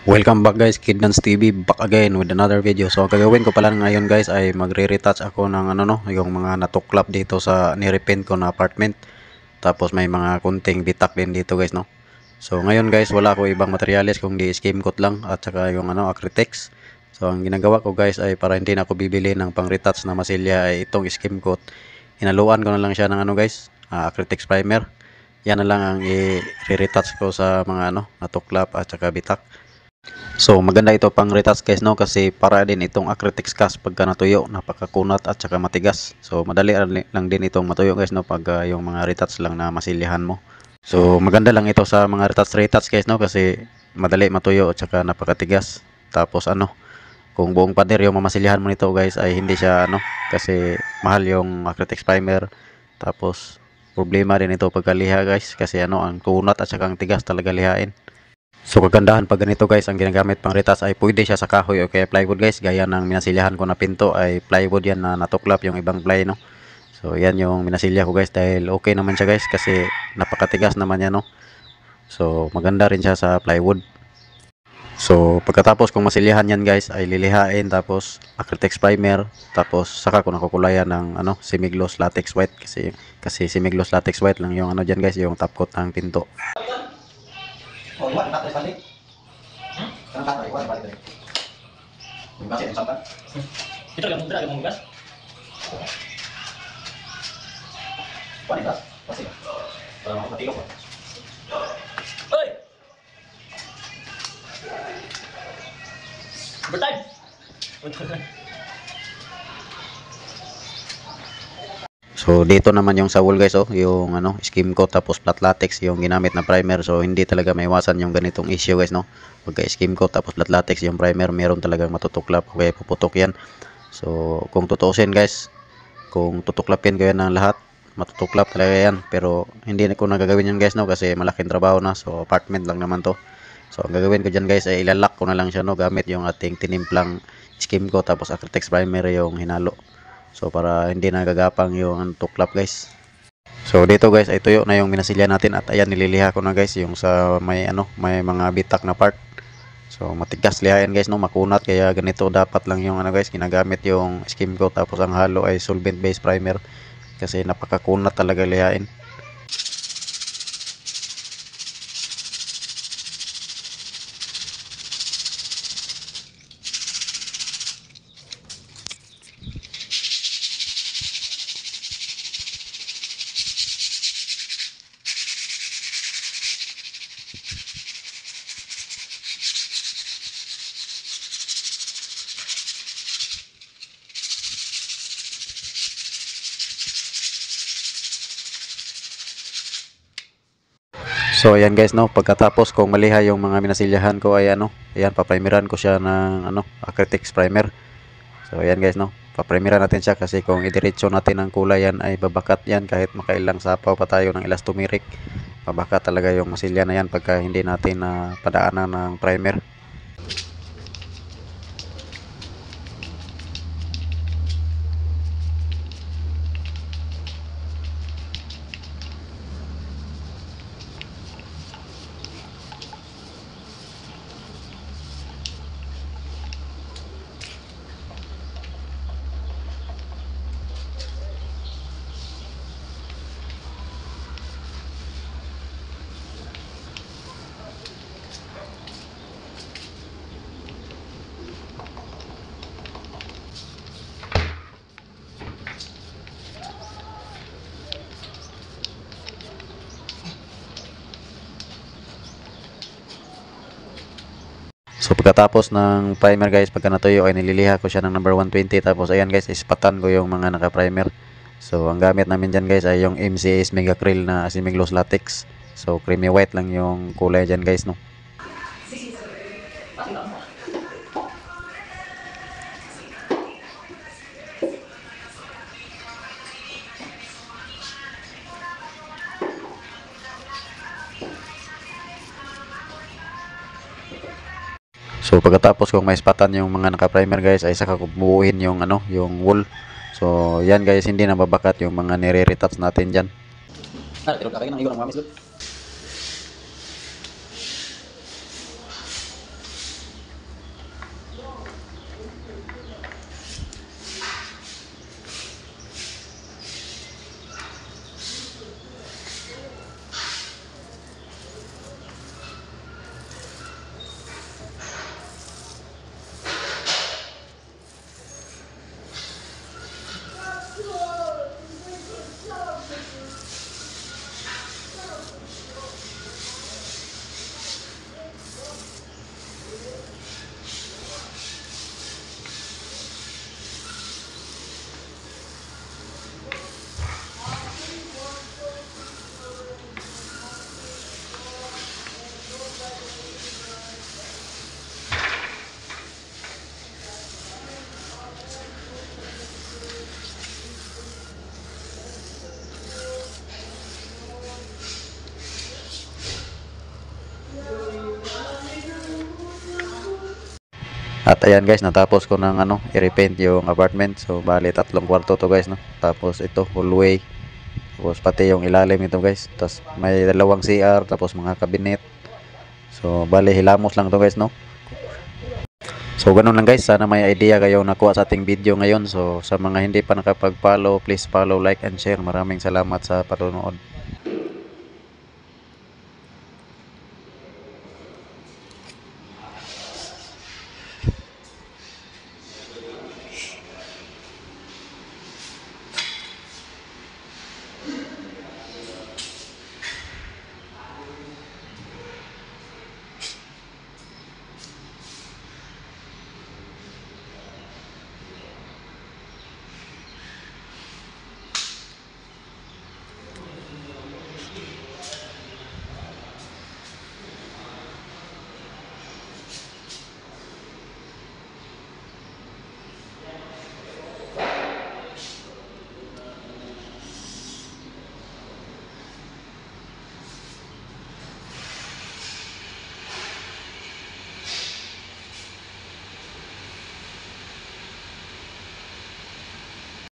Welcome back guys, Kidnans TV back again with another video. So ang gagawin ko pala ngayon guys ay magre-retouch ako ng yung mga natuklap dito sa nirepaint ko na apartment. Tapos may mga kunting bitak din dito guys no. So ngayon guys wala ko ibang materials kundi skim coat lang at saka yung Acrytex. So ang ginagawa ko guys ay para hindi na ako bibili ng pang-retouch na masilya ay itong skim coat. Hinaluan ko na lang siya ng Acrytex primer. Yan na lang ang i-retouch ko sa mga natuklap at saka bitak. So maganda ito pang retouch guys no, kasi para din itong Acrytex cast pagka natuyo, napakakunat at saka matigas. So madali lang din itong matuyo guys no pag yung mga retouch lang na masilyahan mo. So maganda lang ito sa mga retouch guys no, kasi madali matuyo at saka napakatigas. Tapos kung buong pader yung mamasilyahan mo nito guys ay hindi siya kasi mahal yung Acrytex primer. Tapos problema din ito pagkaliha guys, kasi ang kunat at saka ang tigas talaga lihain. So kagandahan pag ganito guys, ang ginagamit pang retouch ay pwede siya sa kahoy o kaya plywood guys. Gaya ng minasilyahan ko na pinto ay plywood yan na natuklap yung ibang ply no. So yan yung minasilya ko guys, dahil okay naman siya guys kasi napakatigas naman yan no. So maganda rin siya sa plywood. So pagkatapos kung masilyahan yan guys ay lilihain, tapos Acrytex primer, tapos saka ko nakukulayan ng semi-gloss latex white, kasi semi-gloss latex white lang yung dyan guys, yung top coat ng pinto. Oh, iwan, tato balik. Kanang tato, iwan, balik balik. Yung gas, yung sampan. Ito lang mong gas. Iwan yung gas, pasti. Para makapatilok ko. Hoy! Overtime! So dito naman yung sa wall guys yung skim coat tapos flat latex yung ginamit na primer. So hindi talaga maiwasan yung ganitong issue guys no. Pagka skim coat tapos flat latex yung primer, meron talagang matutuklap o kaya puputok yan. So kung tutuusin guys, kung tutuklapin ko yan ng lahat, matutuklap talaga yan. Pero hindi ko nagagawin yan guys no, kasi malaking trabaho na. So apartment lang naman to. So ang gagawin ko dyan guys ay ilalak ko na lang siya no, gamit yung ating tinimplang skim coat tapos Acrytex primer yung hinalo. So para hindi nagagapang yung tuklap guys. So dito guys ay tuyo na yung minasilya natin, at ayan nililiha ko na guys yung sa may may mga bitak na part. So matigas lihain guys no, makunat, kaya ganito dapat lang yung guys ginagamit yung skim coat tapos ang halo ay solvent based primer, kasi napakakunat talaga lihain. So ayan guys no, pagkatapos kong maliha yung mga minasilyahan ko ay ayan paprimeran ko siya ng Acrytex primer. So ayan guys no, paprimeran natin siya kasi kung idiretso natin ang kulay yan ay babakat yan, kahit makailang sapaw pa tayo ng elastomeric. Babakat talaga yung masilya na yan pagka hindi natin padaanan ng primer. So pagkatapos ng primer guys, pagka natuyo ay nililiha ko siya ng number 120. Tapos ayan guys, ispatan ko yung mga naka-primer. So ang gamit namin dyan guys ay yung MCS Mega Acryl na semi-gloss latex. So creamy white lang yung kulay dyan guys no. So pagkatapos kong maispatan yung mga naka-primer guys ay saka ko buuin yung yung wool. So yan guys, hindi na babakat yung mga nire-retouch natin diyan. Pero kakainan ng iwan ng mga mislot. At ayan guys, natapos ko ng i-repaint yung apartment. So bali 3 kwarto to guys, no. Tapos ito hallway. Tapos pati yung ilalim nito guys. Tapos may 2 CR, tapos mga cabinet. So bali hilamos lang to guys, no. So ganun lang guys, sana may idea kayo nakuha sa ating video ngayon. So sa mga hindi pa nakapag-follow, please follow, like and share. Maraming salamat sa panonood.